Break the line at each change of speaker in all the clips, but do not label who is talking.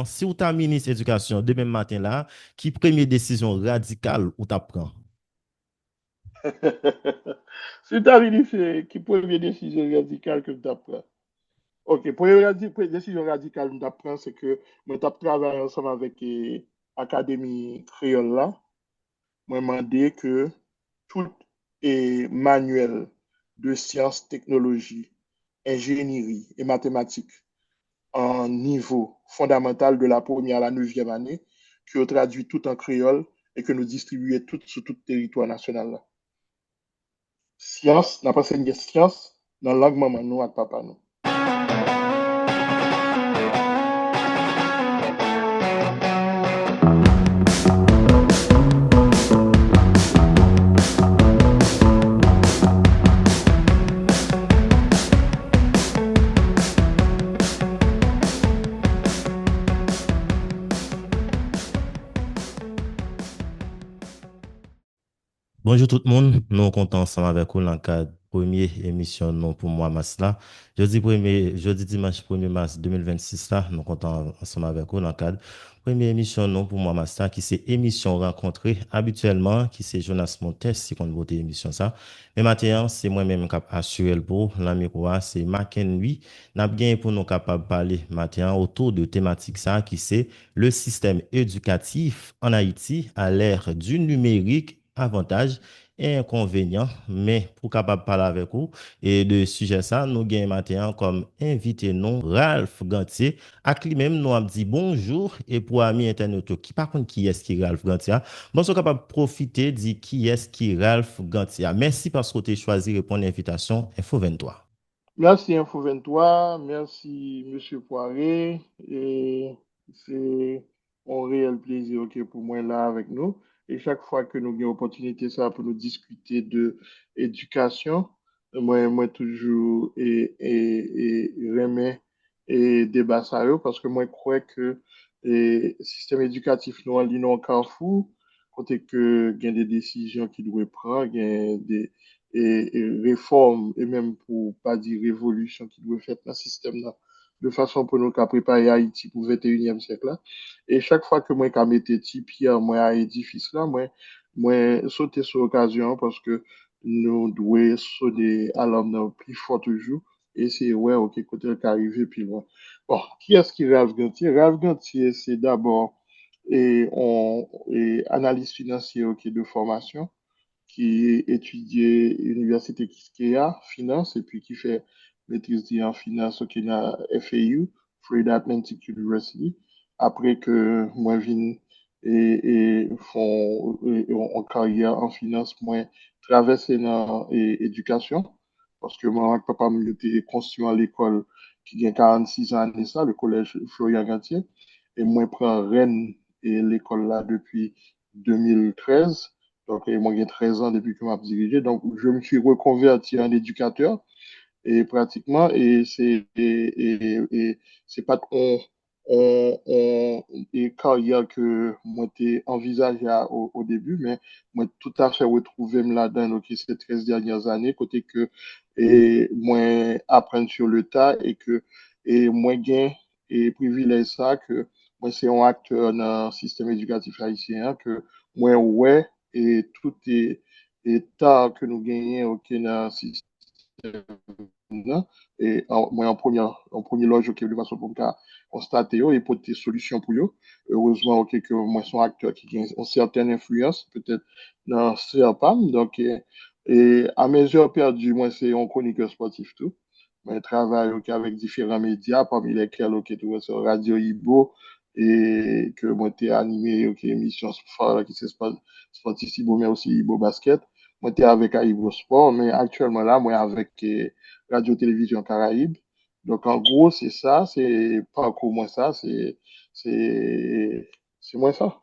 si vous êtes ministre de l'Éducation demain matin là, qui première décision radicale ou tu prend?
Si tu as dit, c'est qui première décision radicale que tu prends? Ok, première décision radicale que tu prends, c'est que moi, tu travaillé ensemble avec l'Académie créole là. Moi, demandé que tout manuel de sciences, technologies, ingénierie et mathématiques en niveau fondamental de la première à la neuvième année, que nous traduit tout en créole et que nous distribuons tout sur tout le territoire national. Là. Science, n'a pas enseigné science dans la langue maman nous et papa nous.
Bonjour tout le monde, nous sommes contents ensemble avec vous dans le cadre de la première émission non pour moi mars là. Jeudi dimanche 1er mars 2026 là, nous sommes contents ensemble avec vous dans le cadre de la première émission non pour moi mars là, qui c'est émission rencontrée habituellement, qui c'est Jonas Montes qui compte voter émission ça. Mais maintenant, c'est moi-même qui assuré le pour l'ami quoi, c'est Maken lui. N'a bien pour nous capable parler maintenant autour de thématique ça qui c'est le système éducatif en Haïti à l'ère du numérique, avantages et inconvénients. Mais pour capable parler avec vous et de sujet ça, nous gagnons maintenant comme invité non Ralph Gantier, à qui même nous a dit bonjour et pour amis internautes qui par contre qui est qui Ralph Gantier. Bon, sommes capable de profiter de qui est qui Ralph Gantier. Merci parce que tu as choisi de répondre à l'invitation Info 23.
Merci Info 23, merci Monsieur Poiré, et c'est un réel plaisir ok, pour moi là avec nous. Et chaque fois que nous avons l'opportunité ça pour nous discuter de éducation, moi toujours et remets et débat ça yo, parce que moi je crois que le système éducatif nous en un carrefour, côté que il y a des décisions qu'il doit prendre, il y a des réforme, et même pour pas dire révolution qui doit faire dans le système là, de façon pour nous qu'à préparer Haïti pour le 21e siècle là. Et chaque fois que moi qu'à mettre petit pierre moi à édifice là, moi sauter sur l'occasion parce que nous devons sauter à l'homme plus fort toujours et c'est ouais ok côté qui arrivé puis loin. Bon, qui est-ce qui Ralph Gantier? Ralph Gantier c'est d'abord et analyse financière ok de formation qui étudiait à l'université Kiskeya, finance, et puis qui fait maîtrise en finance au Kenya FAU, Florida Atlantic University. Après que moi, viens et font en carrière en finance, moi, traversé dans l'éducation, parce que moi, papa m'a été construit à l'école qui a 46 ans, et ça, le collège Florian Gantier, et moi, je prends Rennes et l'école là depuis 2013. Donc, moi, j'ai 13 ans depuis que je m'ai dirigé. Donc, je me suis reconverti en éducateur et pratiquement, et c'est pas et carrière que moi t'ai envisagé au début, mais moi tout à fait retrouvé là-dedans donc, ces 13 dernières années, côté que et moi apprendre sur le tas et que et moi gain et privilège ça que moi c'est un acteur dans le système éducatif haïtien que moi ouais et tout est état que nous gagnons au dans le système là. Et moi, en premier loge, ok, de façon pour me constater et pour des solutions pour eux. Heureusement, ok, que moi, sont acteurs qui ont une certaine influence, peut-être dans certains. Donc, et à mes heures perdues, moi, c'est un chroniqueur sportif tout. Moi, je travaille ok, avec différents médias, parmi lesquels, ok, tu vois, sur Radio Ibo, et que moi, t'ai animé, ok, émission qui se sportif Ibo, mais aussi Ibo Basket. Moi, t'es avec Aibo Sport, mais actuellement là, moi, avec Radio-Télévision Caraïbe. Donc, en gros, c'est ça, c'est pas encore moins ça, c'est moins ça.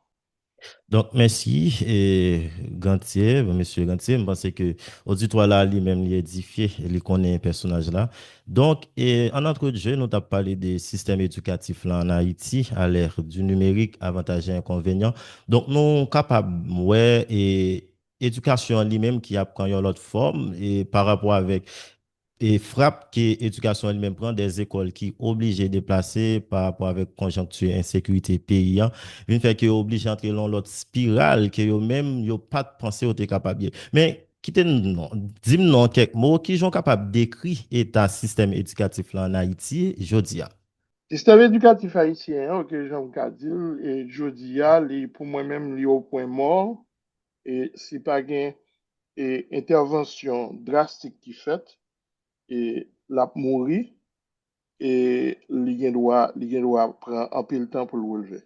Donc, merci, et Gantier, monsieur Gantier, je pense que l'auditoire là, lui-même, il est édifié, il connaît un personnage là. Donc, en entre jeu, nous avons parlé des systèmes éducatifs là en Haïti, à l'ère du numérique, avantages et inconvénients. Donc, nous sommes capables, ouais, et éducation lui-même qui apprend une autre forme, et par rapport avec et frappe que l'éducation elle-même prend des écoles qui obligées de déplacer par rapport avec conjoncture insécurité pays hein, une fait que obligé d'entrer dans l'autre spirale que yo même yo pas de penser au capable mais quittez non dis-moi non quelques mots qui sont capables d'écrire état système éducatif là en Haïti jodi a.
Système éducatif haïtien, ok, j'en ka dire, et jodi a, pour moi-même, li au point mort, et si pas gain et intervention drastique qui fait, et la mourir, et li gen doit prendre un peu le temps pour le relever.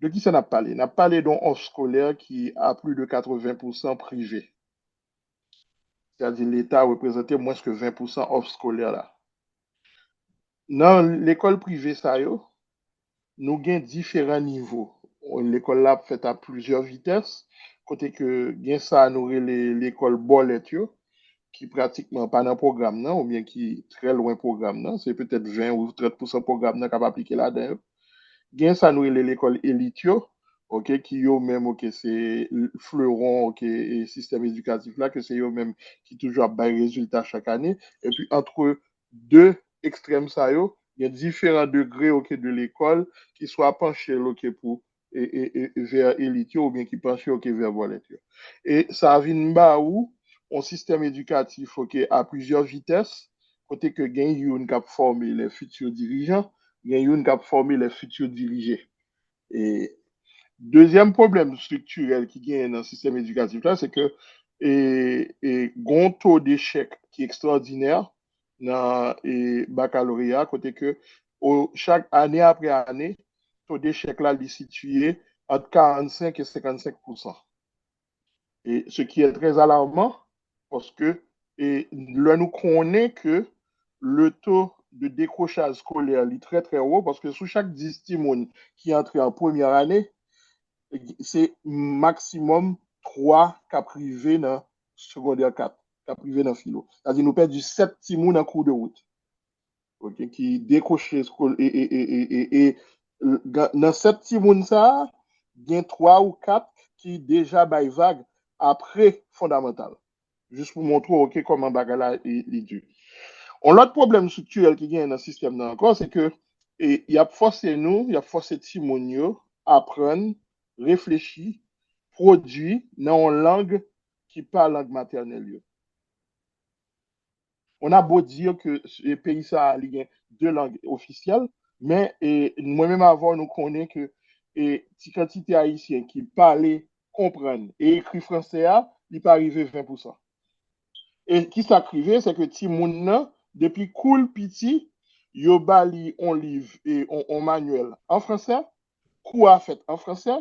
De qui ça n'a parlé? N'a parlé d'un offre scolaire qui a plus de 80% privé. C'est-à-dire l'État représentait moins que 20% offre scolaire là. Dans l'école privée, ça yo, nous avons différents niveaux. L'école là fait à plusieurs vitesses. Côté que gen ça nous l'école Bolet yo, qui pratiquement pas dans le programme non, ou bien qui très loin programme non, c'est peut-être 20 ou 30% programme non capable appliquer là-dedans. Gen ça nous l'école élite yo, OK, qui yo même OK, c'est fleuron OK et système éducatif là que c'est yo même qui toujours bail résultat chaque année et puis entre deux extrêmes ça yo, il y a différents degrés OK de l'école qui soit penché OK pour et vers élite yo, ou bien qui penché OK vers volet yo. Et ça vient bas où un système éducatif OK à plusieurs vitesses côté que gen yon cap former les futurs dirigeants, gen yon cap former les futurs dirigés. Et deuxième problème structurel qui gagne dans le système éducatif là, c'est que gon taux d'échec qui est extraordinaire dans le baccalauréat, côté que chaque année après année, taux d'échec là est situé entre 45 et 55%. Et ce qui est très alarmant, parce que là, nous connaissons que le taux de décrochage scolaire est très très haut, parce que sous chaque 10 timoun qui entre en première année, c'est maximum 3 qui privé dans secondaire 4, qui privé dans philo. C'est-à-dire nous perdons 7 timoun en cours de route, okay, qui décrochent et dans 7 timoun ça, il y a 3 ou 4 qui déjà baillent vague après fondamental. Juste pour montrer okay, comment bagala est dû. On l'autre problème structurel qui vient dans le système encore, c'est que il a forcé nous, il a forcé Timonio à apprendre, réfléchir, produire dans une langue qui parle langue maternelle. On a beau dire que le pays ça a deux langues officielles, mais moi-même avant, nous connaissons que la quantité haïtienne qui parlait, comprennent et écrit français, il n'est pas arrivé 20%. Et qui s'acrivait, c'est que Timoun, depuis cool petit, yo bali on livre et on manuel en français, quoi fait en français,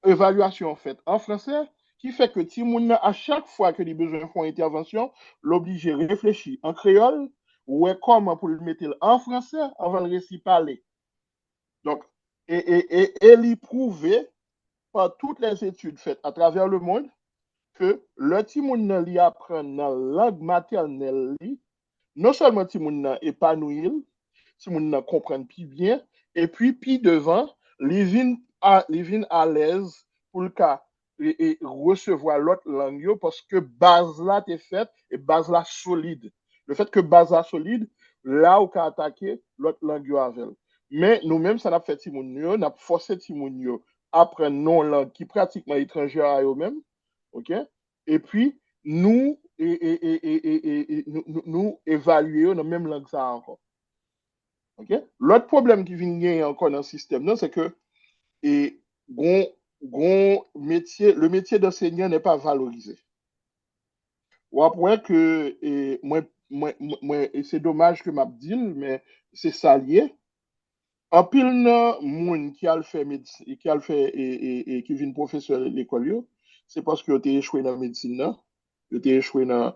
évaluation faite en français, qui fait que Timoun, à chaque fois que les besoins font intervention, l'oblige à réfléchir en créole, ou comment pour le mettre en français avant de récit parler. Donc, elle y prouvait par toutes les études faites à travers le monde que le Timoun li apprend dans la langue maternelle, non seulement Timoun nan épanoui, Timoun nan comprend plus bien, et puis devant, li vin à l'aise pour le cas et recevoir l'autre langue parce que base là t'est faite et base là solide. Le fait que base là solide, là où qu'a attaqué l'autre langue avec. Mais nous-mêmes, ça n'a fait Timoun yo, n'a forcé Timoun yo apprendre non langue qui pratiquement étrangère à eux-mêmes, ok? Et puis, nous évaluer dans même langue ça encore. OK? L'autre problème qui vient gagner encore dans le système, c'est que et, gon, métier, le métier d'enseignant n'est pas valorisé. Ou après que, c'est dommage que m'a dit, mais c'est ça lié. En pile, moun qui a le fait médecine, qui a le fait et qui vient professeur de l'école, c'est parce qu'il a échoué dans la médecine, il a échoué dans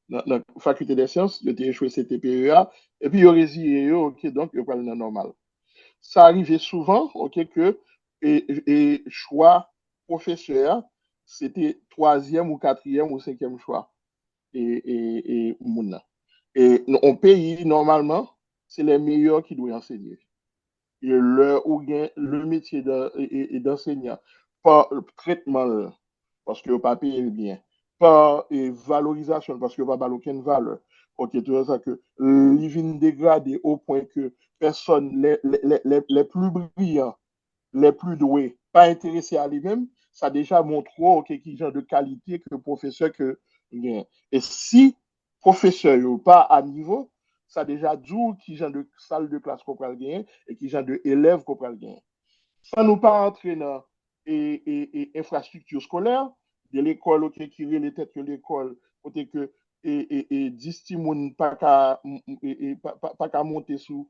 la faculté des sciences, il a échoué CTPEA, et puis il a résilié, ok, donc il parle dans normal. Ça arrivait souvent, ok, que choix professeur, c'était troisième ou quatrième ou cinquième choix. Mouna. Et on pays, normalement, c'est les meilleurs qui doivent enseigner. Et le métier d'enseignant, pas le traitement, parce que le papier est bien. par valorisation, parce que va pas aucune valeur. Ok, tu vois ça que les vignes dégradées au point que personne, les plus brillants, les plus doués, pas intéressés à lui-même, ça déjà montre ok, qui genre de qualité que le professeur que gagne. Et si professeur n'est pas à niveau, ça déjà dit qui genre de salle de classe qu'on peut gagner et qui genre de élèves qu'on peut gagner. Sans nous pas entrer dans infrastructure scolaire, de l'école okay, qui est les têtes que l'école, côté que 10 timoun pas qu'à monter sous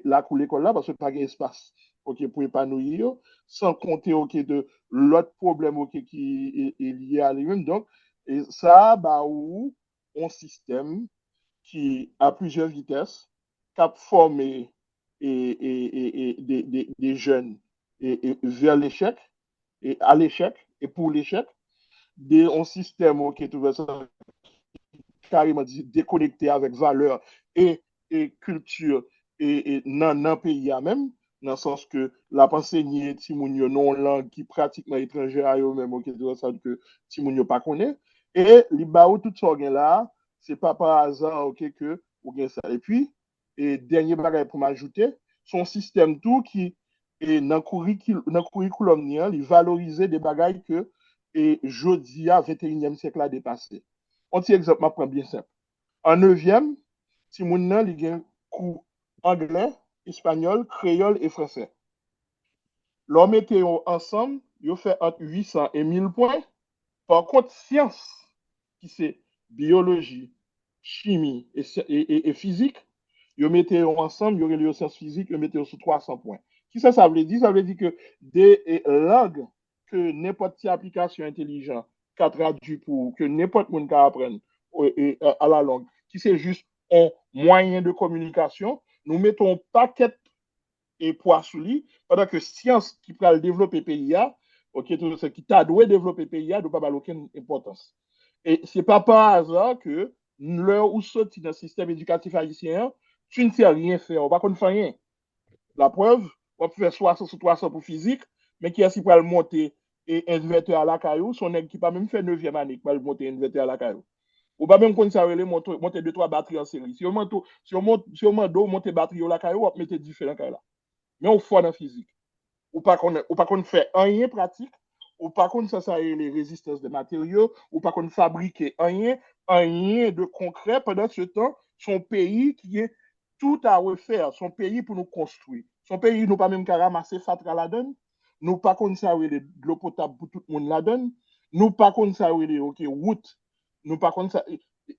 la cour l'école là parce que pas d'espace ok, pour épanouir, sans compter ok, de l'autre problème ok, qui est lié à lui-même. Donc, et ça, bah, où un système qui a plusieurs vitesses, qui a formé des jeunes vers l'échec, et à l'échec, et pour l'échec, un système qui est carrément déconnecté avec valeur culture dans le pays même, dans le sens que la pensée ni Timounio non langue qui pratiquement étrangère à eux-mêmes, que Timounio pas connaît. Et les baou tout ça là, c'est pas par hasard ok, que ou bien ça. Et puis, dernier bagage pour m'ajouter, son système tout qui est dans le curriculum, il valorisait des bagages que et jodi à 21e siècle a dépassé. On tient exemple, je prends bien simple. En 9e, si moun nan li gen cours anglais, espagnol, créole et français. L'on mette ensemble, yo fait entre 800 et 1000 points. Par contre, science, qui c'est biologie, chimie et physique, yo mette ensemble, yo relève sciences physiques, yo mette sur 300 points. Qui ça veut dire? Ça veut dire que des langues que n'importe quelle application intelligente qu'a traduit pour que n'importe monde peut apprendre à la langue, qui c'est juste un moyen de communication, nous mettons un paquet et poids sous lui, pendant que science qui peut développer PIA, ok, tout ce qui t'a doué développer PIA, ne pas avoir aucune importance. Et c'est pas par hasard que l'heure où sorti dans le système éducatif haïtien, tu ne sais rien faire, on va pas faire rien. La preuve, on peut faire 60 sur 300 pour physique, mais qui est-ce qui peut le monter et inverter à la caillou, son nègre qui pas même fait 9e année, qui peut le monter et inverter à la caillou. Ou pas même qu'on s'arrête monter 2-3 batteries en série. Si on monte batterie à la caillou, on va mettre différents cailloux là. Mais on fait dans la physique. Ou pas qu'on fait rien pratique, ou pas qu'on ça les résistances de matériaux, ou pas qu'on fabrique rien de concret pendant ce temps, son pays qui est tout à refaire, son pays pour nous construire. Son pays nous pas même qu'à ramasser fatra la donne, nous pas qu'on ça de l'eau potable pour tout le monde la donne, nous pas qu'on ça OK route, nous pas qu'on ça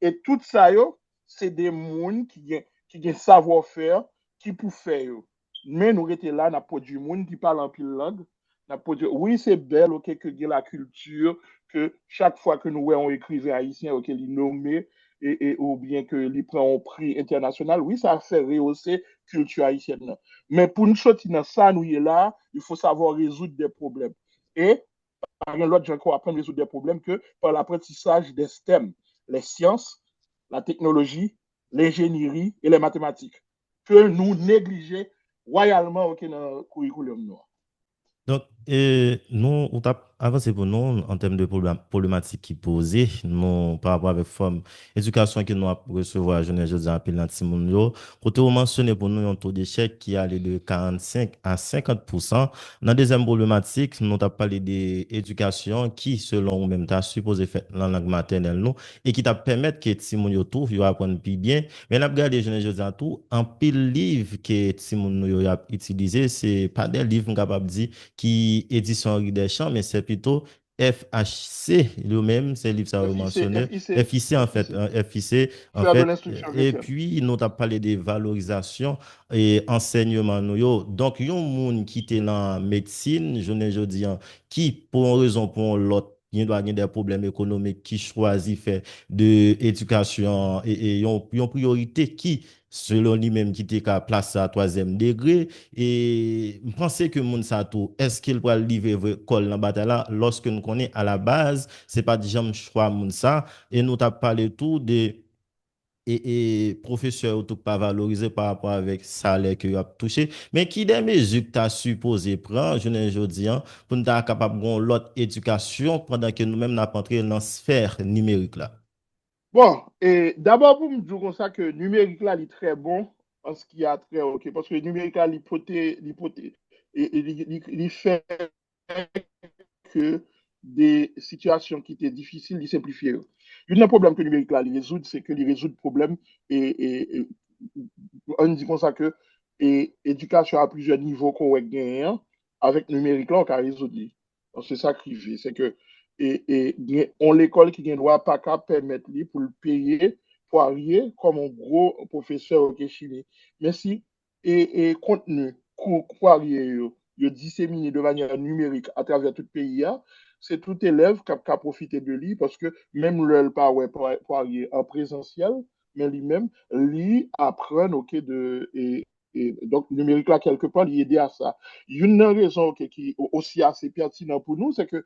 et tout ça yo, c'est des monde qui savoir-faire qui pour faire mais nous étions là, nous produit du monde qui parle en pile langue. Oui, c'est belle, ok, que la culture, que chaque fois que nous voyons écrivain haïtien, ok, il nommé, ou bien que il prend un prix international, oui, ça fait rehausser la culture haïtienne. Mais pour nous sortir dans ça, nous est là, il faut savoir résoudre des problèmes. Et par exemple, l'autre, j'ai encore apprendre à résoudre des problèmes que par l'apprentissage des STEM, les sciences, la technologie, l'ingénierie et les mathématiques, que nous négligeons royalement dans le curriculum noir.
Donc, nous, on t'a avancé pour nous en termes de problématiques qui posées, nous, par rapport avec forme éducation que nous avons recevoir, je ne sais pas, dans Timoun yo. Côté vous mentionné pour nous un taux d'échec qui allait de 45 à 50%. Dans la deuxième problématique, nous avons parlé d'éducation qui, selon nous même, t'a supposé faire dans la langue maternelle, nous, et qui t'a permettre que Timoun yo tout, yo apprendre plus bien. Mais n'a regardé, je ne sais pas, tout, en pile livre que Timoun yo a utilisé, c'est pas des livres capables de dire qui édition Henri Deschamps, mais c'est plutôt FHC, lui-même, c'est le livre ça
FIC,
mentionné.
FIC,
FIC, en fait,
FIC,
FIC, en
faire de
fait.
l'instruction
Et
chrétienne.
puis, nous avons parlé des valorisations et enseignement. Donc, il y a un monde qui était dans la médecine, je dis, qui, pour une raison, pour l'autre, il doit avoir des problèmes économiques, qui choisit faire de l'éducation et une priorité qui, selon lui-même, qui était qu'à place à troisième degré. Et je pense que moun sa tout, est-ce qu'il va livrer col dans bataille là lorsque nous connaissons à la base, c'est pas déjà choix moun ça et nous t'a parlé tout de et professeur ou tout pas valorisé par rapport avec salaire que a touché mais qui des mesures que tu as supposé prendre je ne dis pour nous être capable de l'autre éducation pendant que nous-mêmes n'a pas entré dans la sphère numérique là.
Bon, et d'abord, pour me dire comme ça que numérique là, il est très bon en ce qui a très, ok, parce que numérique là, il fait que des situations qui étaient difficiles, il simplifie. Un problème que le numérique là, il résout, c'est que il résout le problème et on dit comme ça que éducation à plusieurs niveaux qu'on va gagner avec le numérique là, on peut résoudre. Donc, c'est ça qui fait, c'est que on l'école qui ne doit pas qu'à permettre lui pour le payer pour arriver comme un gros professeur au Chili. Mais si contenu, cours, poirier, disséminé de manière numérique à travers tout le pays, c'est tout élève qui a profité de lui parce que même le pas ouais, poirier en présentiel, mais lui-même, lui apprend et donc numérique là quelque part il aide à ça. Une raison qui est aussi assez pertinente pour nous, c'est que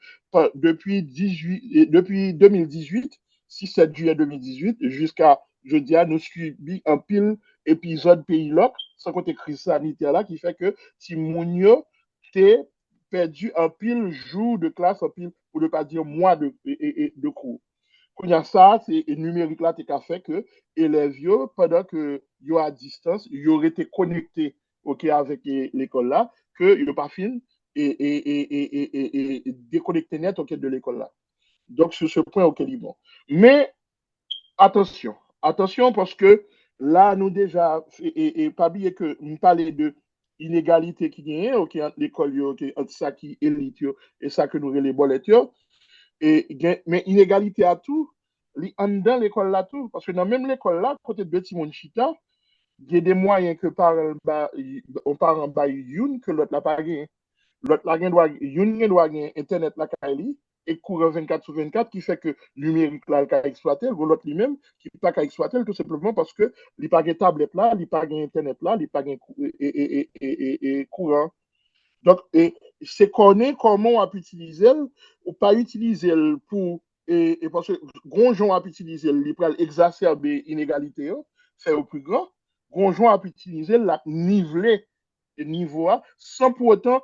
depuis 2018, 6-7 juillet 2018, jusqu'à jeudi, nous subissons un pile épisode pays loc, sans compter crise sanitaire là, qui fait que si Mounio t'es perdu un pile jour de classe, un pile, pour ne pas dire mois de cours. Quand il y a ça, c'est numérique là, qui a fait que élèves, pendant que yo à distance, ils auraient été connectés ok, avec l'école là, que ils pas fini et déconnecté net ok, de l'école là. Donc, sur ce point, ok, il est bon. Mais attention, attention parce que là, nous déjà, pas oublier que nous parlons de inégalité qui gagne ok, entre l'école, ok, entre ça qui est élite et ça que nous les bolettes. Mais inégalité à tout, en dans l'école là tout, parce que dans même l'école là, côté de petit monde chita, il y a des moyens que par on parle en bas une que l'autre n'a pas gagné. L'autre la doit une doit gagner internet la Kaili et court 24 sur 24 qui fait que numérique là qu'a exploité l'autre lui-même qui pas qu'à exploiter tout simplement parce que il pas de tablette là, il pas internet là, il pas et courant. Donc, c'est connaître comment on peut utiliser ou pas utiliser pour, parce que grand gens a utiliser il peut exacerber l'inégalité, faire au plus grand. Grand gens a utiliser la niveler le niveau sans pour autant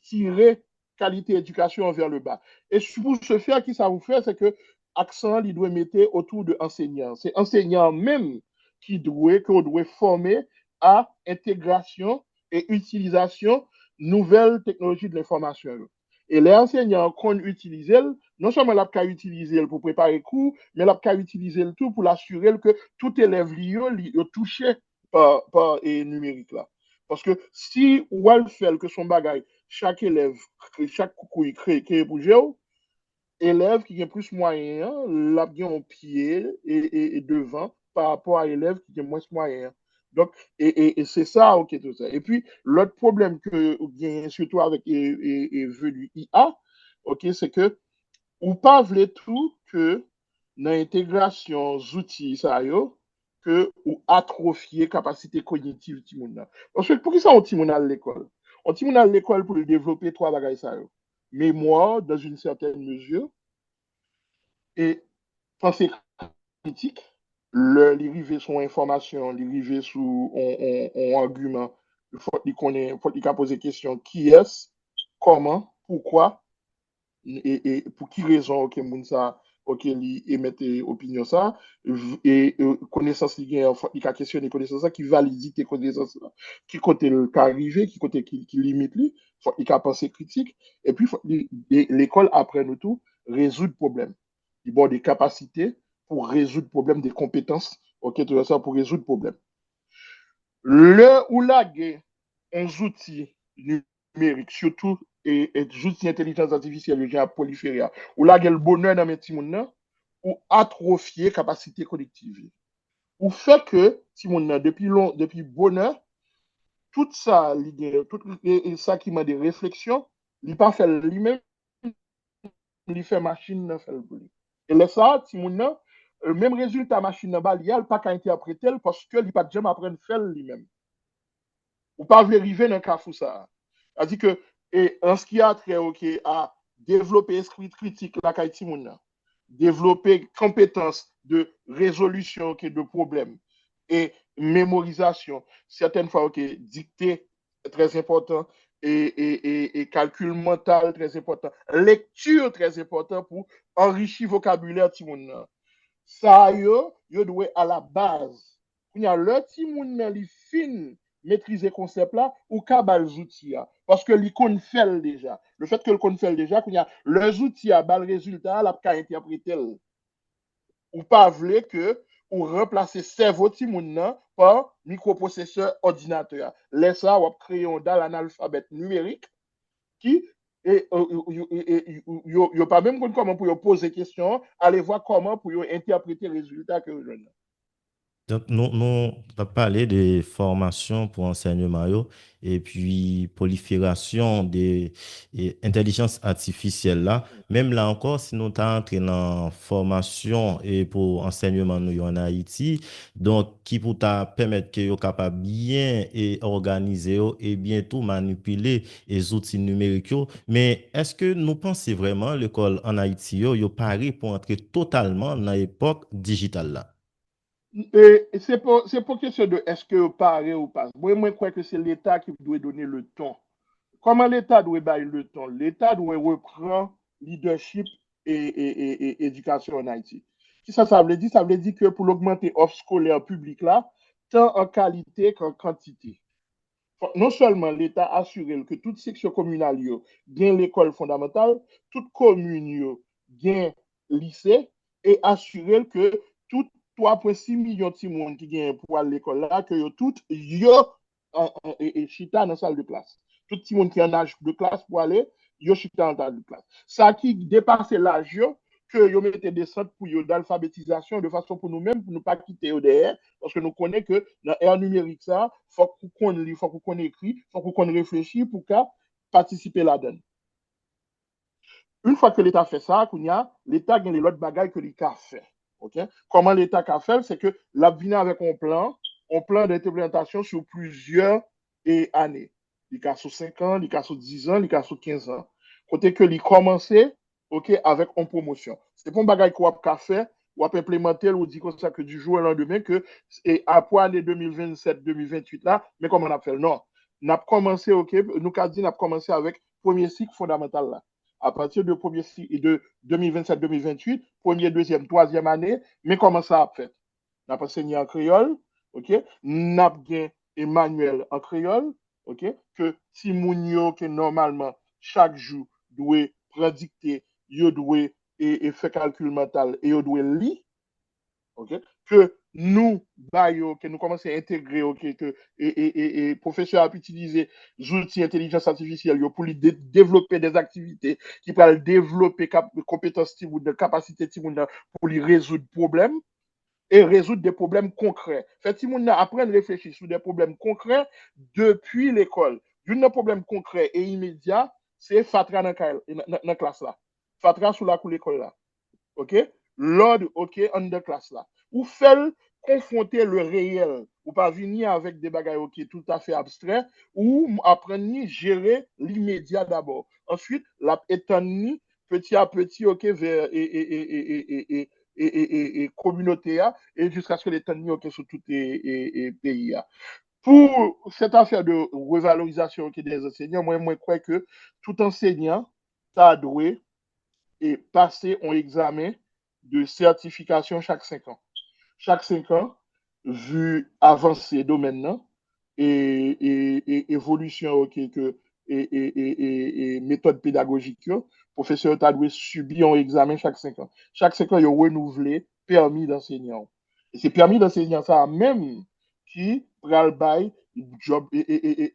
tirer qualité éducation vers le bas. Et pour ce faire, qui ça vous fait, c'est que accent, il doit mettre autour de enseignants. C'est enseignants même qu'on doit former à intégration et utilisation nouvelles technologies de l'information. Et les enseignants qu'on utilise, non seulement la qu'à utiliser pour préparer le cours, mais la qu'à utiliser le tout pour l'assurer que tout élève est touché par et numérique là. Parce que si on fait que son bagage, chaque élève, chaque cours crée pour géo, élève qui a plus moyen, l'a bien au pied et devant par rapport à élève qui a moins moyen. Donc, et c'est ça, ok, tout ça. Et puis, l'autre problème que vient surtout avec venu IA, ok, c'est que ou pas voulez tout que dans l'intégration outils, ça yo, que ou atrophier capacité cognitive du monde. Parce que pour qui ça on timon à l'école? On timon à l'école pour développer trois bagages ça yo. Mémoire dans une certaine mesure, et pensée critique, l'arrivée sur information, l'arrivée sur un argument, il faut qu'il poser question qui est, comment, pourquoi, et pour qui raison, ok, Mounsa, ok, il émette opinion ça, et connaissance il gagne, il a questionné connaissance ça, qui valide tes connaissances là, qui côté le cas arrivé, qui côté qui limite lui, il a pensé critique, et puis l'école après nous tout résoudre problème. Il a des capacités pour résoudre problème, des compétences, ok, tout ça pour résoudre problème. Le ou la un outil numérique, surtout et outils d'intelligence artificielle, le genre proliférer, ou la le bonheur dans mes petits ou atrophier capacité collective. Ou fait que, si depuis bonheur, tout ça, tout ça qui m'a des réflexions, il pas fait lui-même, il fait machine, il fait le bruit. Et là, ça, si le même résultat machine n'a pas qu'à interpréter parce que il pas jamais apprendre à faire lui-même. Ou pas arriver dans le cas où ça. C'est-à-dire que, et en ce qui a trait à développer esprit critique, la Kaiti Mouna, développer compétences de résolution okay, de problèmes et mémorisation. Certaines fois, ok, dictée, très important, et calcul mental, très important. Lecture, très important pour enrichir le vocabulaire. Ça, yo doit à la base. Il y a le petit monde li fin maîtriser le concept là ou kabal outils parce que l'icône fait déjà. Le fait que le con fait déjà, qu'il y a les outils à bal résultat la ka interpréter ou pas vle que ou remplacer cerveau ti moun nan par microprocesseur ordinateur. Laisse ça ou créer un dal analphabète numérique qui et yo pas même comment pour poser question, aller voir comment pour interpréter le résultat que vous donne.
Donc, nous avons parlé de formation pour enseignement yo, et puis prolifération de intelligence artificielle là. Même là encore, si nous sommes entré dans formation et pour enseignement nous yo en Haïti, donc qui pour ta permettre que yo capable bien et organiser yo, et bientôt manipuler les outils numériques yo. Mais est-ce que nous pensons vraiment l'école en Haïti yo paré pour entrer totalement dans l'époque digitale là?
C'est pour question de est-ce que pareil ou pas. Moi, je crois que c'est l'État qui doit donner le ton. Comment l'État doit bailler le ton? L'État doit reprendre leadership et éducation en Haïti. Qui ça veut dire? Ça veut dire que pour l'augmenter offre scolaire publique là, tant en qualité qu'en quantité. Non seulement l'État assure que toute section communale gagne l'école fondamentale, toute commune gagne lycée et assurer que tout 3,6 millions de monde qui gagnent pour aller à l'école là, que tout et chita dans la salle de classe. Tout le monde qui est en âge de classe pour aller, yo chita dans la salle de classe. Ça qui dépasse l'âge, que yo mette des centres pour d'alphabétisation de façon pour nous-mêmes, pour ne pas quitter derrière, parce que nous connaissons que dans l'ère numérique, ça, faut qu'on lit, faut qu'on écrit, faut qu'on réfléchisse pour qu'à participer là-dedans. Une fois que l'État fait ça, l'État gagne les autres bagages que l'État fait. Okay? Comment l'État a fait, c'est que l'a venu avec un plan d'implémentation sur plusieurs années. Il a sur 5 ans, il a sur 10 ans, il a sur 15 ans. Côté que il commencé avec une promotion. C'est pas un bagage qu'on a fait, ou a implémenté, ou dit comme ça que du jour au lendemain, que et après l'année 2027-2028 là, mais comment on a fait? Non. On a commencé, nous avons dit, on a commencé avec le premier cycle fondamental là. À partir de, de 2027-2028, première, deuxième, troisième année, mais comment ça a fait? On a enseigné en créole, ok? On a Emmanuel en créole, ok? Que si Mounio, que normalement, chaque jour, doit prédicter, il doit et faire calcul mental, et il doit lire, ok? Que nous, que nous commençons à intégrer, ok, que et professeur a utilisé les outils d'intelligence artificielle pour lui développer des activités qui peuvent développer compétences de capacité pour lui résoudre des problèmes et résoudre des problèmes concrets. Fait si on apprend à réfléchir sur des problèmes concrets depuis l'école. D'un problème concret et immédiat, c'est Fatra dans la classe là. Fatra sous la cour l'école là. OK? L'ordre, OK, en de classe là. Ou fait confronter le réel, ou pas venir avec des bagages OK tout à fait abstraits, ou apprendre à gérer l'immédiat d'abord. Ensuite, la étendre petit à petit OK vers et communauté et jusqu'à ce que l'étendre OK sur tout les pays. Pour cette affaire de revalorisation OK, des enseignants, moi je crois que tout enseignant ça doit et passer un examen de certification chaque 5 ans. Chaque 5 ans, vu avancer domaine et évolution okay, que, et méthode pédagogique, professeur a dû subir un examen chaque 5 ans. Chaque 5 ans, il a renouvelé permis d'enseignant. Et c'est permis d'enseignant ça même qui pral bail job et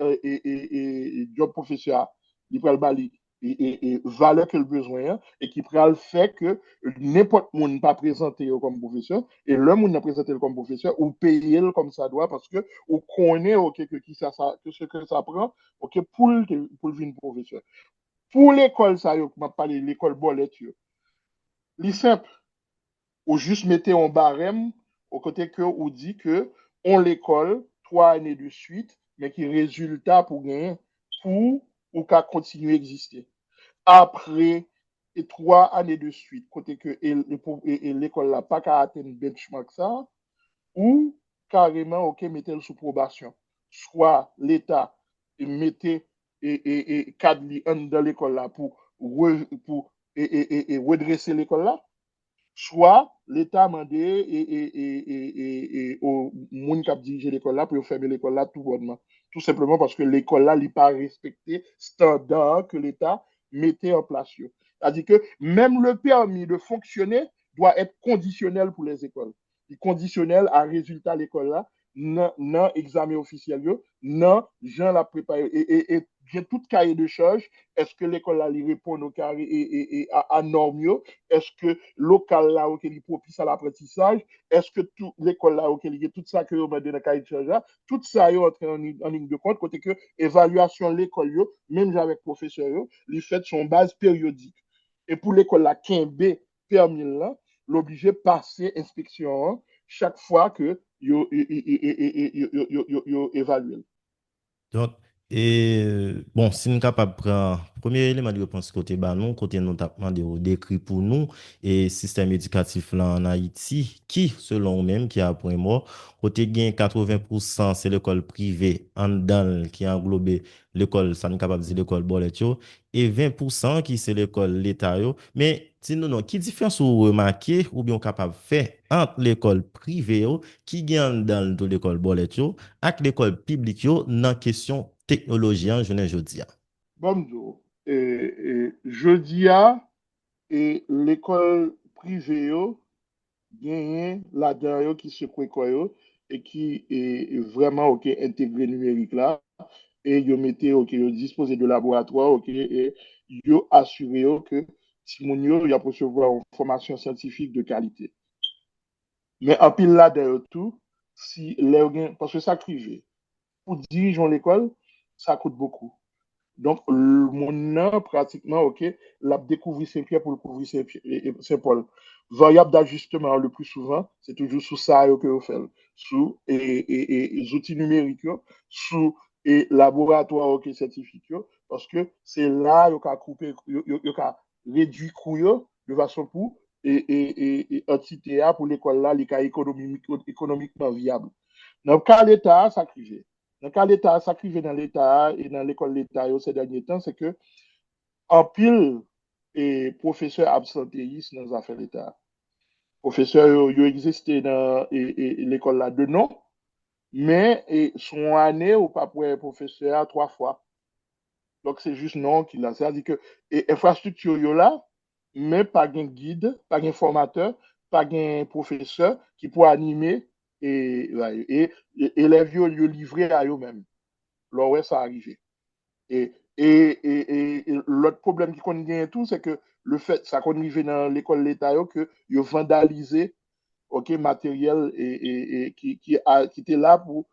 job professeur, il pral bail et valeur que le besoin et qui pourra le faire que n'importe qui ne pas présenter comme professeur et le monde n'a présenté comme professeur ou payer comme ça doit parce que on connaît okay, que ce que ça prend okay, pour le professeur. Pour l'école, ça, je parle de l'école Bolette, c'est simple. Ou juste mettez un barème au côté que on dit que on l'école 3 années de suite, mais qui résultat pour gagner pour ou qu'à continuer à exister. Après et 3 années de suite, côté que et l'école n'a pas qu'à atteindre benchmark ça, ou carrément, OK, mettez-le sous probation. Soit l'État mettez et cadre dans l'école là pour redresser l'école là, soit l'État a demandé au monde qui a dirigé l'école là pour fermer l'école là tout bonnement. Tout simplement parce que l'école là n'a pas respecté standard que l'État mettait en place. C'est-à-dire que même le permis de fonctionner doit être conditionnel pour les écoles. Il est conditionnel à résultat l'école là, non examen officiel, non, gens la préparé. Et j'ai tout cahier de charge. Est-ce que l'école là, il répond au carré à normes? Est-ce que local là auquel il propice à l'apprentissage, est-ce que tout l'école là auquel il y a tout ça que vous mettez dans le cahier de charge là, tout ça est entré en ligne de compte, côté que évaluation l'école, même avec professeur, les fait son base périodique. Et pour l'école là, 15B, permis là, l'obligé passer inspection chaque fois que yo évalue.
Donc, bon, si nous sommes capables de prendre premier élément de réponse côté bah, nous, côté nous avons demandé au décrit pour nous et système éducatif là en Haïti, qui, selon nous-mêmes, qui a point mort, côté gain 80%, c'est l'école privée en dedans qui a englobé l'école, ça nous capable de dire l'école Boletio, et 20% qui c'est l'école l'État. Mais, dis-nous, non, qui différence vous remarquez ou bien capable de faire entre l'école privée qui gagne dans l'école Boletio avec l'école publique yo dans question technologie en journée jodi a.
Bonjour. Jeudi a, et l'école privée gagne là-dedans qui se croit et qui est vraiment OK intégré numérique là et yo mettez OK yo disposé de laboratoire OK et yo assuré que si mon yo y a recevoir une formation scientifique de qualité. Mais en pile là-dedans tout si les parce que ça privé pour diriger l'école ça coûte beaucoup. Donc, mon nom, pratiquement, OK, l'a découvert Saint-Pierre pour le couvrir Saint-Paul. Variable d'ajustement, le plus souvent, c'est toujours sous ça que vous faites. Sous les outils numériques, sous et laboratoire OK, scientifique, parce que c'est là que vous couper, vous réduit coût de façon pour et entité A pour l'école là, les cas économiquement viable. Dans le cas de l'État, ça crive. Dans le cas de l'État, ça crive dans l'État et dans l'école de l'État ces derniers temps, c'est que en pile et professeurs absentéistes dans les affaires d'État. Professeurs, ils existent dans l'école là de nom, mais son année ou pas pour un professeur 3 fois. Donc c'est juste non qu'il a. C'est-à-dire que l'infrastructure est là, mais pas de guide, pas de formateur, pas de professeur qui peut animer et élèves livrés à eux-mêmes. Là, ouais, ça arrive. Et l'autre problème qui connaît tout, c'est que le fait, ça connaît dans l'école de l'État, que ils vandalisé ok, matériel qui était là pour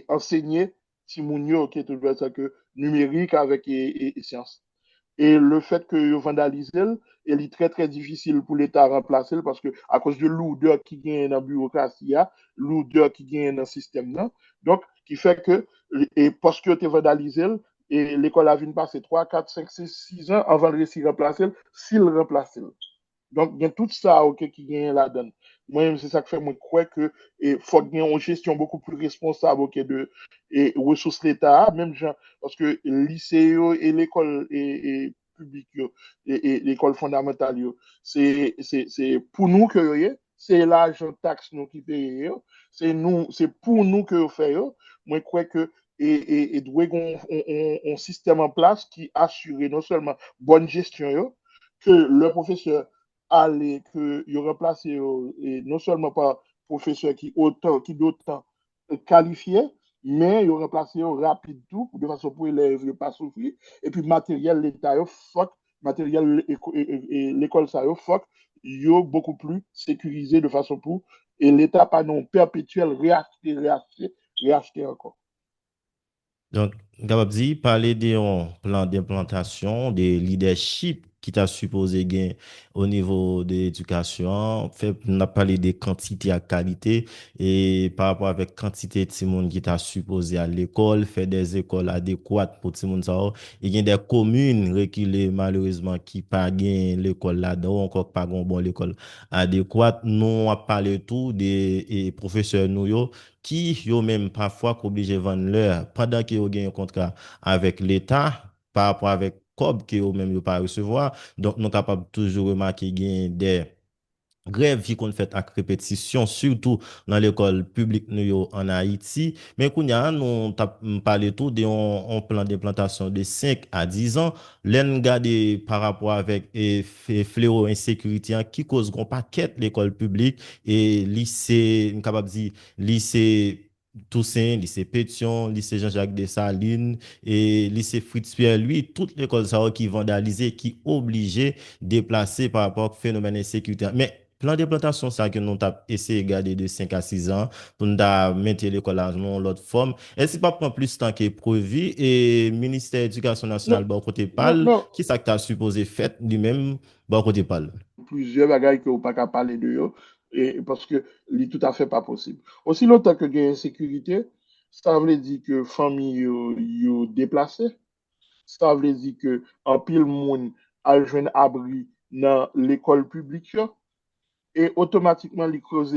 enseigner Timounio, ok, tout ça que numérique avec sciences. Et le fait que vous vandalisez, il est très très difficile pour l'État à remplacer parce que à cause de l'odeur qui gagne dans la bureaucratie, l'odeur qui gagne dans le système. Là. Donc, qui fait que, et parce que tu vandalisé, et l'école a vu passer 3, 4, 5, 6, 6 ans avant de réussir à remplacer, s'il remplace. Donc, il y a tout ça okay, qui gagne là-dedans. Moi, c'est ça que fait moi croire que il faut qu'il y ait une gestion beaucoup plus responsable okay, de et ressources l'État, même genre, parce que le lycée et l'école et publique et l'école fondamentale, c'est pour nous que c'est l'argent taxe nous qui payons, c'est pour nous que fait. Moi, je crois que et doit avoir un système en place qui assure non seulement bonne gestion, que le professeur aller que il remplace et non seulement par professeur qui d'autant qualifié, mais il remplacé rapide tout de façon pour élèves ne pas souffrir et puis matériel l'État fuck matériel et l'école ça fuck yo beaucoup plus sécurisé de façon pour et l'État pas non perpétuel réacheter encore.
Donc, capable de parler d'un plan d'implantation, de leadership qui t'a supposé gagner au niveau de l'éducation. Fait, on a parlé de quantité à qualité et par rapport avec quantité de monde qui t'a supposé à l'école, faire des écoles adéquates pour tout le monde ça. Il y a des communes reculées malheureusement qui pas gain l'école là-dedans, ou encore pas gon bon l'école adéquate. Nous on a parlé tout des professeurs nous yo qui yo même parfois obligé vendre leur pendant que yo gagne un contrat avec l'État par rapport avec cob que yo même yo pas recevoir. Donc nous capable toujours remarquer gain des grève qui qu'on fait à répétition, surtout dans l'école publique nous yo en Haïti. Mais qu'on y a, nous t'a parlé tout de un plan d'implantation de 5 à 10 ans. L'en garder par rapport avec fléau insécurité hein, qui cause un paquet l'école publique et lycée, capable de dire lycée Toussaint, lycée Pétion, lycée Jean-Jacques Dessalines et lycée Fritz Pierre, lui, toute l'école ça qui vandalisée, qui obligée déplacer par rapport au phénomène insécurité. Mais plan de plantation, ça que nous avons essayé de garder de 5 à 6 ans pour nous mettre l'école à l'autre forme. Est-ce que pas prendre plus de temps que prévu et le ministère de l'Éducation
Non,
nationale, bon côté
non,
parle,
non.
qui ça que tu as supposé faire lui-même, bon côté parle?
Plusieurs bagages que vous pas qu'à parler de eux, et parce que c'est tout à fait pas possible. Aussi longtemps que il y a insécurité, ça veut dire que famille yo déplacé, ça veut dire que en pile monde a joindre abri dans l'école publique yo, et automatiquement il cause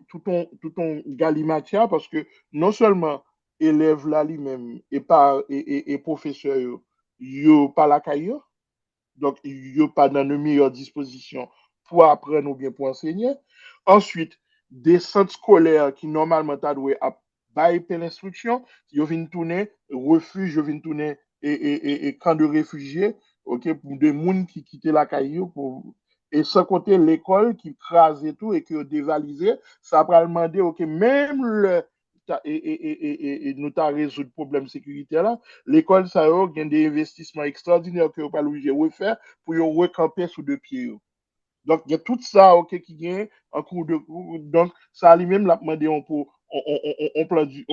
tout ton galimatière parce que non seulement élève là lui-même et pas et professeur yo pas la caille, donc il a pas dans de meilleures dispositions pour apprendre ou bien pour enseigner. Ensuite, des centres scolaires qui normalement doivent bailler l'instruction, ils viennent tourner refuge, ils viennent tourner et camp de réfugiés, ok, pour des gens qui quittent la caillou pour et sans compter l'école qui crase et tout et qui est dévalisée, ça va demander, ok, même le et nous t'a résoudre le problème sécuritaire là, l'école, ça a des investissements extraordinaires que vous pas obligé de refaire pour y recamper sous deux pieds. Donc, il y a tout ça ok, qui vient en cours de cours. Donc, ça lui-même l'a demandé on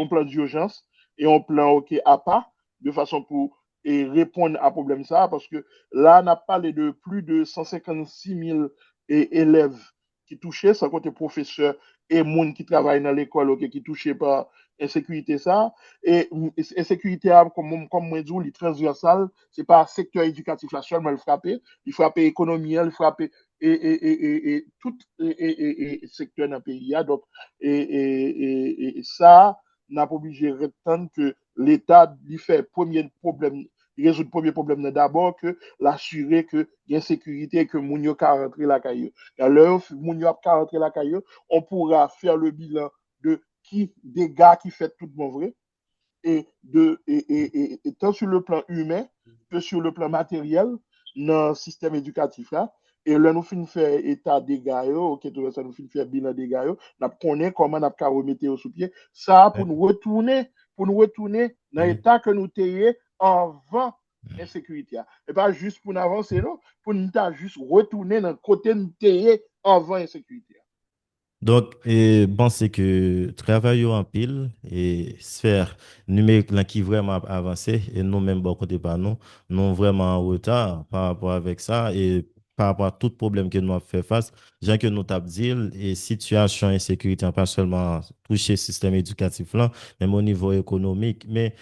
plan d'urgence et on plan ok, à pas, de façon pour et répondre à problème ça, parce que là, on a parlé de plus de 156 000 élèves qui touchaient, sans compter professeurs et monde qui travaillent dans l'école, ok, qui touchaient par insécurité ça. Et insécurité, comme moi, je dis, est transversale, c'est pas secteur éducatif là seulement le frapper, il frappe économie, il frappe et tout secteur dans le pays. Donc, et ça, n'a pas obligé de répondre que l'État lui fait premier problème, résout le premier problème d'abord que l'assurer que il y a sécurité et que Mounio ka rentrer la caillou. À l'heure Mounio ka rentrer la caillou, on pourra faire le bilan de qui dégâts qui fait tout bon vrai et tant sur le plan humain que sur le plan matériel dans le système éducatif là. Et là, nous finissons faire état des gars, ok, tout ça, nous finissons faire bilan des gars, nous connaissons comment nous avons remettre au sous-pied. Ça, pour nous retourner dans
Mhm.
l'état que nous étions avant insécurité. Et pas juste pour nous avancer, non, pour nous juste retourner dans le côté nous étions avant insécurité.
Donc, bon, c'est que travailler en pile et sphère numérique là qui vraiment avancé et nous-mêmes, bon, côté par nous, nous vraiment en retard par rapport avec ça et par rapport à tout problème que nous avons fait face, j'ai que nous t'avons dit, et situation insécurité, pas seulement toucher le système éducatif là, même au niveau économique, mais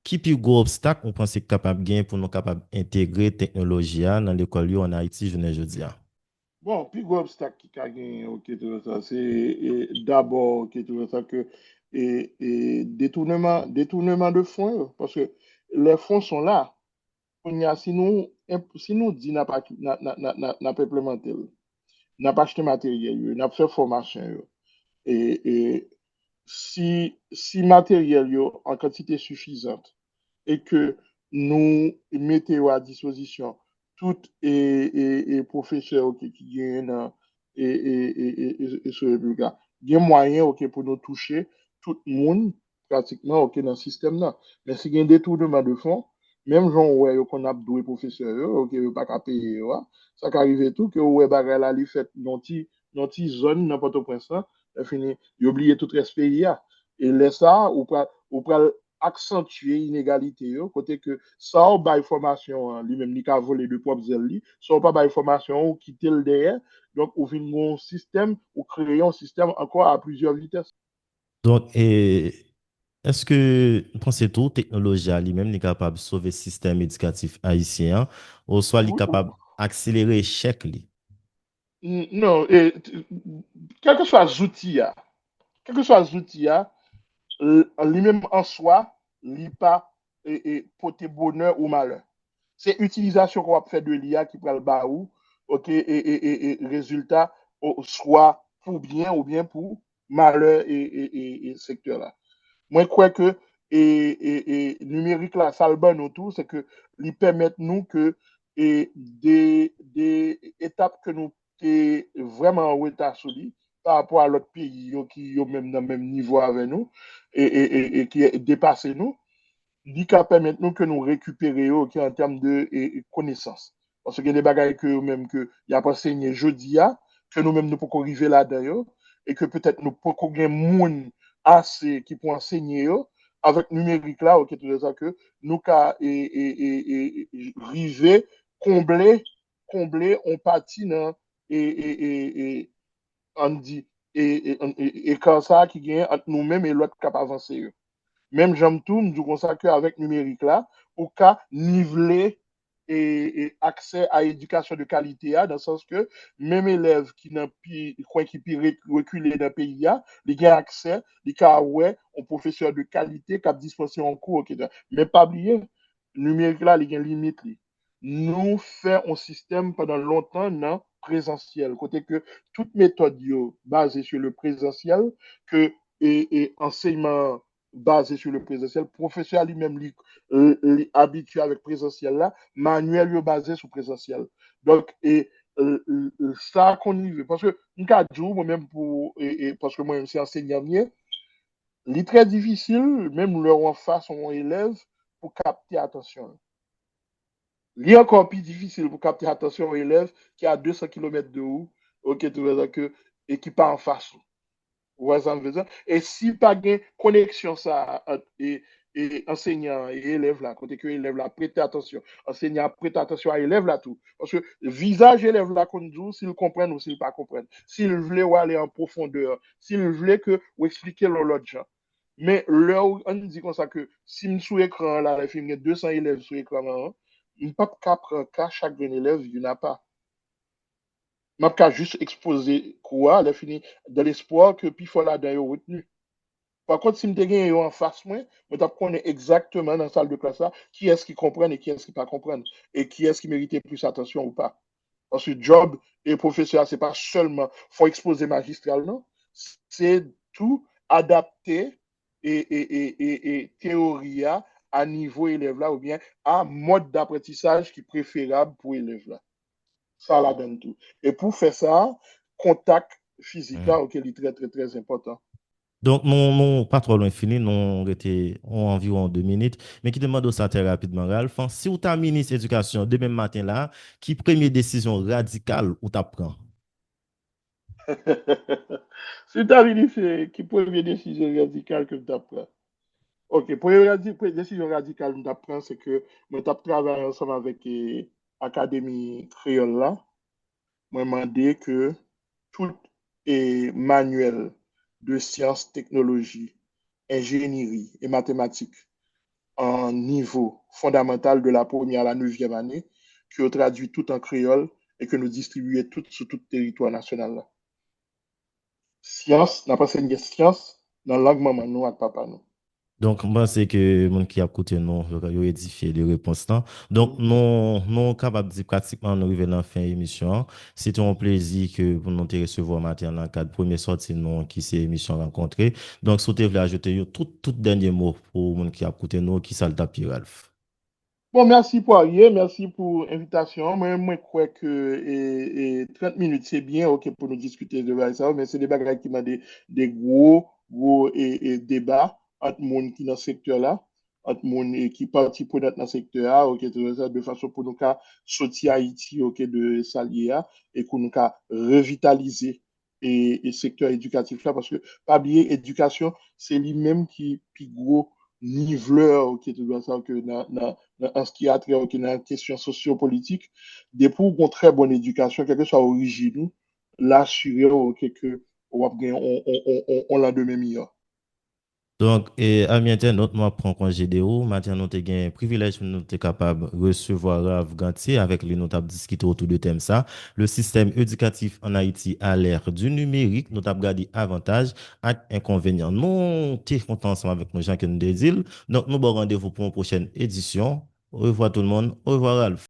qui plus gros obstacle on pense être capable de gagner pour nous capable d'intégrer technologie hein, dans l'école yo en Haïti, je ne dis.
Bon, puis gros obstacle qui a gagné, ok, tout ça, c'est d'abord, ok, tout ça, que détournement de fonds, parce que les fonds sont là. Si nous dit n'a pas implémenté, n'a pas acheté matériel, n'a pas fait formation, et si matériel en quantité suffisante et que nous mettons à disposition tout et professeurs ok, qui viennent et ce république il y a moyen ok, pour nous toucher tout le monde pratiquement ok, dans le système là. Mais si il y a un détournement de fonds, même gens ouais, qu'on a doué professeurs, ok, pas qu'à payer, ouais, ça qui arrive tout, que ouais, bagay la li fait dans une zone, n'importe où, ça, fini, il oublie tout respect, et laisse ça, ou pral accentuer l'inégalité, côté que ça, pas information, lui-même, ni qu'à voler de propres ailes, ça, pas information, ou quitter le derrière, donc, ou fin un système, ou créer un système encore à plusieurs vitesses.
Donc, est-ce que vous pensez que toute technologie à lui-même est capable de sauver le système éducatif haïtien ou soit il est
Oui,
capable d'accélérer l'échec?
non, et, quel que soit l'outil, quel que soit l'outil, lui-même en soi, il pas porter bonheur ou malheur. C'est l'utilisation qu'on va faire de l'IA qui prend le bas ou, ok, et résultat, soit pour bien ou bien pour malheur et secteur là. Moi, je crois que numérique là, ça le bon autour, c'est que lui permettre nous que des étapes que nous sommes vraiment en retard sur lui, par rapport à l'autre pays qui sont même dans le même niveau avec nous et qui dépassent nous, li ka permettre nous que nous récupérions en termes de connaissances. Parce qu'il y a des bagages que même que y a pas enseigné jeudi que nous-mêmes nous pouvons arriver là-dedans et que peut-être nous pouvons gagner monde assez qui pour enseigner avec numérique là, ok, tout ça que nous ca river combler on partie dans on dit et quand ça qui gagne entre nous-mêmes et l'autre cap avancer. Même j'aime tout, nous disons ça qu'avec numérique là, au cas niveler accès à éducation de qualité, dans le sens que même élève qui n'a pas qui reculer dans le pays, il a accès, il a ouais, un professeur de qualité qui a dispensé en cours, okay. Mais pas oublier, numérique là, il y a une limite. Nous faisons un système pendant longtemps non présentiel, côté que toute méthode basée sur le présentiel, que enseignement basé sur le présentiel, professeur lui-même habitué avec présentiel là, manuel lui basé sur présentiel. Donc, ça qu'on y veut, parce que, moi-même, parce que moi-même, c'est enseignant, c'est très difficile, même leur en face, on élève, pour capter attention. Il est encore plus difficile pour capter attention aux élèves qui a 200 km de haut, ok, et qui part en face. Ouais, ça me veut dire. Et si pas de connexion ça et enseignant et élève là, côté que élève là, prêtez attention. Enseignant prête attention à élève là tout. Parce que le visage élève là qu'on dit, s'il comprenne ou s'il pas comprenne. S'il voulait aller en profondeur, s'il voulait que vous expliquez l'autre gens. Mais là où on dit comme ça que si je sous écran là, il y a 200 élèves sur écran là, il n'y a pas de cas chaque élève, il n'y en a pas. Je n'ai juste exposé quoi, elle a fini dans l'espoir que puis faut là d'ailleurs retenu. Par contre, si je te en face, moi, je connais exactement dans la salle de classe là, qui est-ce qui comprend et qui est-ce qui ne comprend pas. Et qui est-ce qui méritait plus attention ou pas. Parce que job et professeur, ce n'est pas seulement faut exposer magistralement, c'est tout adapter et théorie à niveau élève là ou bien à mode d'apprentissage qui est préférable pour élève là. Ça la donne tout. Et pour faire ça, contact physique là, auquel il est très, très, très important.
Donc, non, pas trop loin fini, non, était environ 2 minutes, mais qui demande ça très rapidement, Ralph. Si vous êtes ministre éducation demain matin là, qui première décision radicale ou t'apprend?
Si tu as vérifié qui première décision radicale que tu apprends. Ok, première décision radicale que tu apprends, c'est que moi, tu travaillé ensemble avec l'Académie créole là. Moi, demandé que tout manuel de sciences, technologies, ingénierie et mathématiques en niveau fondamental de la première à la neuvième année, que traduit tout en créole et que nous distribuons tout sur tout le territoire national. Là. Science, n'a pas enseigné science dans la langue maman nous et papa nous.
Donc, moi, c'est que mon qui a côté nous, il a édifié les réponses là. Donc,
Mhm.
nous, capables de dire pratiquement, nous arrivons à la fin de l'émission. C'était un plaisir que pour nous te recevoir matin dans le cadre de première sortie nous, qui s'est émission rencontrée. Donc, si vous voulez ajouter tout dernier mot pour mon qui a côté nous, qui ça le tape, Ralph.
Bon, merci pour rien, merci pour l'invitation. Moi, je crois que 30 minutes, c'est bien, ok, pour nous discuter de ça, mais c'est des bagages qui m'ont des gros débats entre les gens qui sont dans ce secteur-là, entre les gens qui participent dans ce secteur-là, ok, tout ça, de façon pour nous sortir Haïti, ok, de Salia, et pour nous revitaliser le secteur éducatif là, parce que, pas oublier, éducation, c'est lui-même qui est plus gros niveleur qui te doit ça que en ce qui a trait dans la question sociopolitique, des pour une très bonne éducation, quelle que soit l'origine, l'assurer que on l'a de même meilleur.
Donc, et à internaute, moi, prends congé de vous. Maintenant, nous avons un privilège, nous sommes capables de recevoir Rav Gantier avec les notables discuter autour de thème ça. Le système éducatif en Haïti à l'ère du numérique, nous avons gardé avantages et inconvénients. Nous sommes contents ensemble avec nos gens qui nous désirent. Donc, nous avons rendez-vous pour une prochaine édition. Au revoir tout le monde. Au revoir, Ralph.